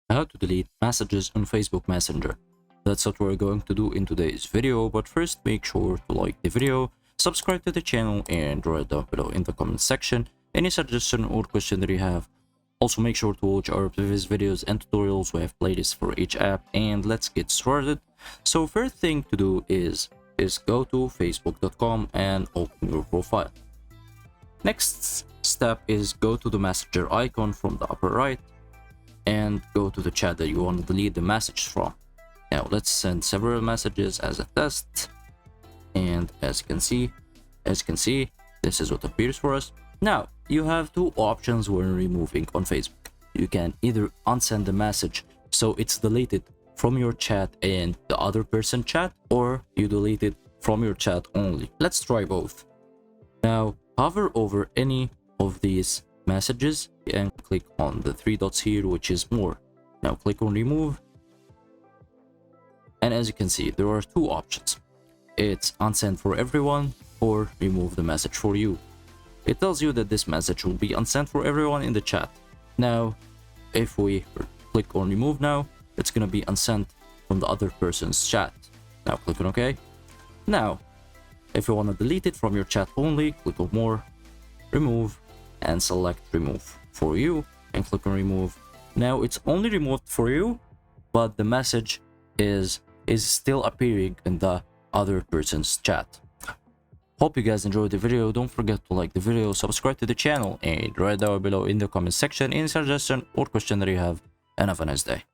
how to delete messages on Facebook Messenger. That's what we're going to do in today's video, but first make sure to like the video, subscribe to the channel, and write down below in the comment section any suggestion or question that you have. Also make sure to watch our previous videos and tutorials. We have playlists for each app, and let's get started. So first thing to do is go to facebook.com and open your profile. Next step is go to the messenger icon from the upper right and go to the chat that you want to delete the message from. Now let's send several messages as a test, and as you can see, this is what appears for us. Now you have two options when removing on Facebook. You can either unsend the message so it's deleted from your chat and the other person chat, or you delete it from your chat only. Let's try both. Now hover over any of these messages and click on the three dots here, which is more. Now click on remove, and as you can see, there are two options. It's unsend for everyone or remove the message for you. It tells you that this message will be unsent for everyone in the chat. Now if we click on remove now, it's gonna be unsent from the other person's chat. Now click on OK. Now if you want to delete it from your chat only, click on more, remove, and select remove for you and click on remove. Now it's only removed for you, but the message is still appearing in the other person's chat. Hope you guys enjoyed the video. Don't forget to like the video, subscribe to the channel, and write down below in the comment section any suggestion or question that you have, and have a nice day.